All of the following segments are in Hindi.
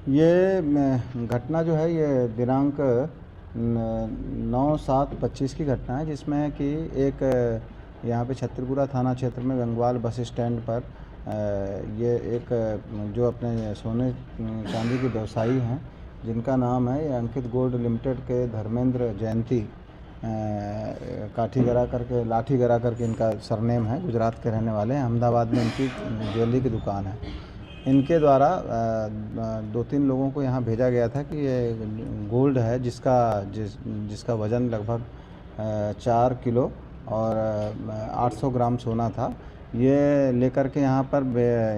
ये घटना जो है ये दिनांक 9/7/25 की घटना है, जिसमें कि एक यहाँ पे छतरपुरा थाना क्षेत्र में गंगवाल बस स्टैंड पर ये एक जो अपने सोने चांदी के व्यवसायी हैं, जिनका नाम है ये अंकित गोल्ड लिमिटेड के धर्मेंद्र जयंती लाठी गरा करके इनका सरनेम है। गुजरात के रहने वाले हैं। अहमदाबाद में इनकी ज्वेलरी की दुकान है। इनके द्वारा दो तीन लोगों को यहाँ भेजा गया था कि ये गोल्ड है जिसका वज़न लगभग 4 किलो और 800 ग्राम सोना था। ये लेकर के यहाँ पर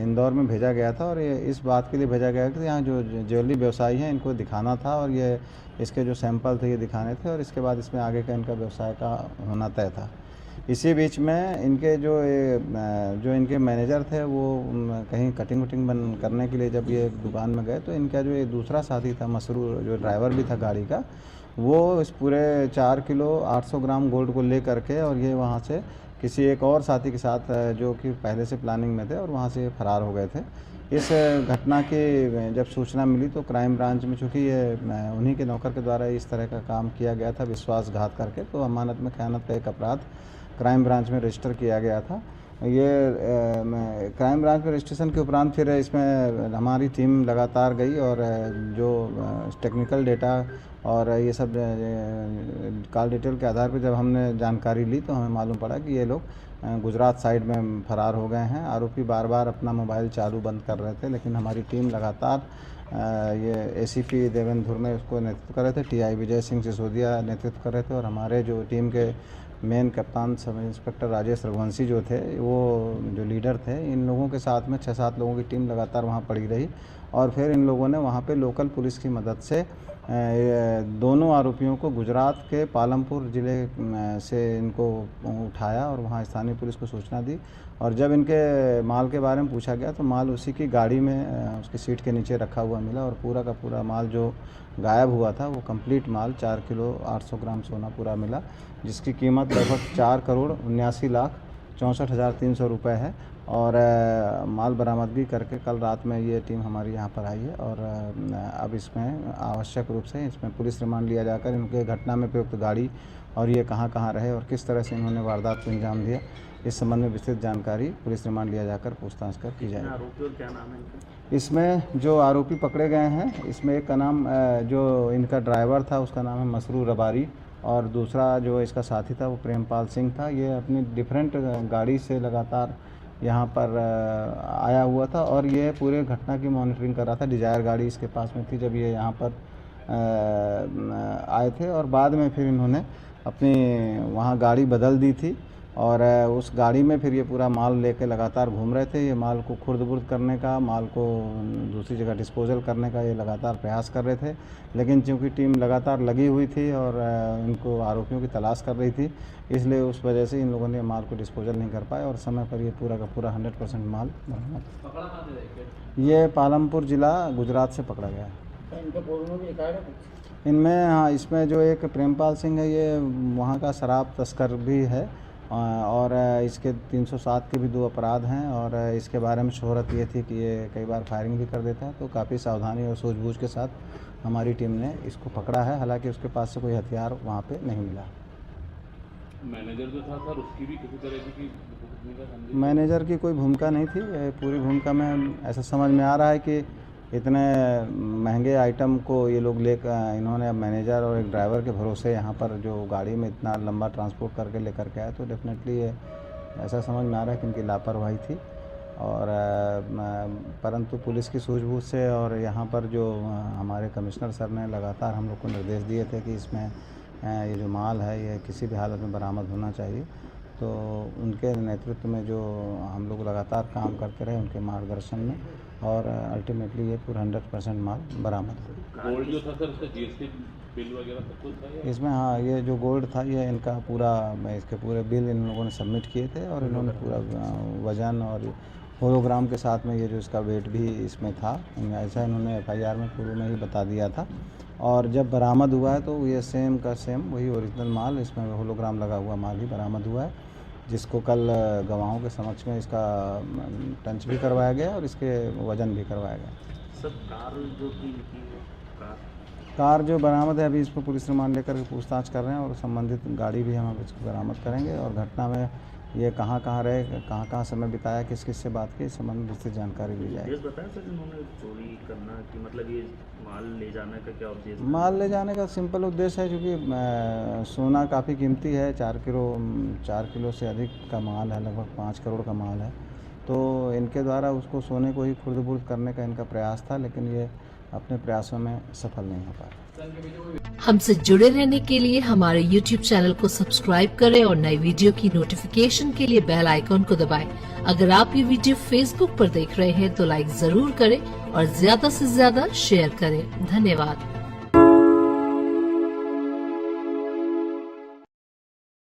इंदौर में भेजा गया था और ये इस बात के लिए भेजा गया कि यहाँ जो ज्वेलरी व्यवसायी हैं इनको दिखाना था और ये इसके जो सैंपल थे ये दिखाने थे और इसके बाद इसमें आगे का इनका व्यवसाय का होना तय था। इसी बीच में इनके जो इनके मैनेजर थे वो कहीं कटिंग वटिंग बन करने के लिए जब ये दुकान में गए तो इनका जो ये दूसरा साथी था मसरूर, जो ड्राइवर भी था गाड़ी का, वो इस पूरे 4 किलो 800 ग्राम गोल्ड को ले करके और ये वहाँ से किसी एक और साथी के साथ जो कि पहले से प्लानिंग में थे और वहाँ से फरार हो गए थे। इस घटना की जब सूचना मिली तो क्राइम ब्रांच में, चूँकि ये उन्हीं के नौकर के द्वारा इस तरह का काम किया गया था विश्वासघात करके, तो अमानत में ख़यानत का एक अपराध क्राइम ब्रांच में रजिस्टर किया गया था। ये क्राइम ब्रांच में रजिस्ट्रेशन के उपरांत फिर इसमें हमारी टीम लगातार गई और जो टेक्निकल डेटा और ये सब कॉल डिटेल के आधार पर जब हमने जानकारी ली तो हमें मालूम पड़ा कि ये लोग गुजरात साइड में फरार हो गए हैं। आरोपी बार बार अपना मोबाइल चालू बंद कर रहे थे, लेकिन हमारी टीम लगातार ये एसीपी देवेंद्र धुर्मे उसको नेतृत्व कर रहे थे, टीआई विजय सिंह सिसोदिया नेतृत्व कर रहे थे और हमारे जो टीम के मेन कप्तान सब इंस्पेक्टर राजेश रघुवंशी जो थे, वो जो लीडर थे, इन लोगों के साथ में 6-7 लोगों की टीम लगातार वहाँ पड़ी रही और फिर इन लोगों ने वहाँ पे लोकल पुलिस की मदद से दोनों आरोपियों को गुजरात के पालमपुर ज़िले से इनको उठाया और वहाँ स्थानीय पुलिस को सूचना दी और जब इनके माल के बारे में पूछा गया तो माल उसी की गाड़ी में उसकी सीट के नीचे रखा हुआ मिला और पूरा का पूरा माल जो गायब हुआ था वो कंप्लीट माल 4 किलो 800 ग्राम सोना पूरा मिला, जिसकी कीमत लगभग 4,79,64,300 रुपये है और माल बरामदगी करके कल रात में ये टीम हमारी यहाँ पर आई है और अब इसमें आवश्यक रूप से इसमें पुलिस रिमांड लिया जाकर इनके घटना में प्रयुक्त गाड़ी और ये कहाँ कहाँ रहे और किस तरह से इन्होंने वारदात को अंजाम दिया, इस संबंध में विस्तृत जानकारी पुलिस रिमांड लिया जाकर पूछताछ कर की जाएगी। आरोपी और क्या नाम है इनका? इसमें जो आरोपी पकड़े गए हैं इसमें एक का नाम जो इनका ड्राइवर था उसका नाम है मसरूर रबारी और दूसरा जो इसका साथी था वो प्रेमपाल सिंह था। ये अपनी डिफरेंट गाड़ी से लगातार यहाँ पर आया हुआ था और ये पूरे घटना की मॉनिटरिंग कर रहा था। डिजायर गाड़ी इसके पास में थी जब ये यहाँ पर आए थे और बाद में फिर इन्होंने अपनी वहाँ गाड़ी बदल दी थी और उस गाड़ी में फिर ये पूरा माल लेके लगातार घूम रहे थे। ये माल को खुर्द-बुर्द करने का, माल को दूसरी जगह डिस्पोजल करने का ये लगातार प्रयास कर रहे थे, लेकिन चूँकि टीम लगातार लगी हुई थी और इनको आरोपियों की तलाश कर रही थी, इसलिए उस वजह से इन लोगों ने माल को डिस्पोजल नहीं कर पाए और समय पर ये पूरा का पूरा 100% माल बरामद। पकड़ा कहाँ से? ये पालमपुर ज़िला गुजरात से पकड़ा गया है। इनके पूर्व में भी रिकॉर्ड है? इनमें हाँ, इसमें जो एक प्रेमपाल सिंह है ये वहाँ का शराब तस्कर भी है और इसके 307 के भी 2 अपराध हैं और इसके बारे में शोहरत ये थी कि ये कई बार फायरिंग भी कर देता है, तो काफ़ी सावधानी और सूझबूझ के साथ हमारी टीम ने इसको पकड़ा है। हालांकि उसके पास से कोई हथियार वहाँ पे नहीं मिला। मैनेजर जो था सर उसकी भी किसी तरह की भूमिका समझी? मैनेजर की कोई भूमिका नहीं थी। पूरी भूमिका में ऐसा समझ में आ रहा है कि इतने महंगे आइटम को ये लोग इन्होंने मैनेजर और एक ड्राइवर के भरोसे यहाँ पर जो गाड़ी में इतना लंबा ट्रांसपोर्ट करके लेकर के आए, तो डेफिनेटली ये ऐसा समझ में आ रहा है कि इनकी लापरवाही थी और परंतु पुलिस की सूझबूझ से और यहाँ पर जो हमारे कमिश्नर सर ने लगातार हम लोग को निर्देश दिए थे कि इसमें ये जो माल है ये किसी भी हालत में बरामद होना चाहिए, तो उनके नेतृत्व में जो हम लोग लगातार काम करते रहे उनके मार्गदर्शन में और अल्टीमेटली ये पूरा 100% माल बरामद हुआ। गोल्ड जो था सर उसका जीएसटी बिल वगैरह सब कुछ था या? इसमें हाँ, ये जो गोल्ड था ये इनका पूरा इसके पूरे बिल इन लोगों ने सबमिट किए थे और इन्होंने पूरा वज़न और होलोग्राम के साथ में ये जो इसका वेट भी इसमें था, ऐसा इन्होंने एफआईआर में पूर्व में ही बता दिया था और जब बरामद हुआ है तो ये सेम का सेम वही ओरिजिनल माल, इसमें होलोग्राम लगा हुआ माल ही बरामद हुआ है, जिसको कल गवाहों के समक्ष में इसका टंच भी करवाया गया और इसके वज़न भी करवाया गया। सर कार जो थी इनकी कार कार जो बरामद है, अभी इस पर पुलिस रिमांड लेकर के पूछताछ कर रहे हैं और संबंधित गाड़ी भी हम अब इसको बरामद करेंगे और घटना में ये कहाँ कहाँ रहे, कहाँ कहाँ समय बिताया, किस किस से बात की, इस संबंध में विस्तृत जानकारी दी जाएगी। उद्देश्य बताया सर इन्होंने चोरी करना कि मतलब ये माल ले जाने का क्या उद्देश्य? माल ले जाने का सिंपल उद्देश्य है, क्योंकि सोना काफ़ी कीमती है, 4 किलो से अधिक का माल है, लगभग 5 करोड़ का माल है। तो इनके द्वारा उसको सोने को ही खुर्द-बुर्द करने का इनका प्रयास था, लेकिन ये अपने प्रयासों में सफल नहीं हो पाए। हमसे जुड़े रहने के लिए हमारे YouTube चैनल को सब्सक्राइब करें और नई वीडियो की नोटिफिकेशन के लिए बेल आइकॉन को दबाएं। अगर आप ये वीडियो Facebook पर देख रहे हैं तो लाइक जरूर करें और ज्यादा से ज्यादा शेयर करें। धन्यवाद।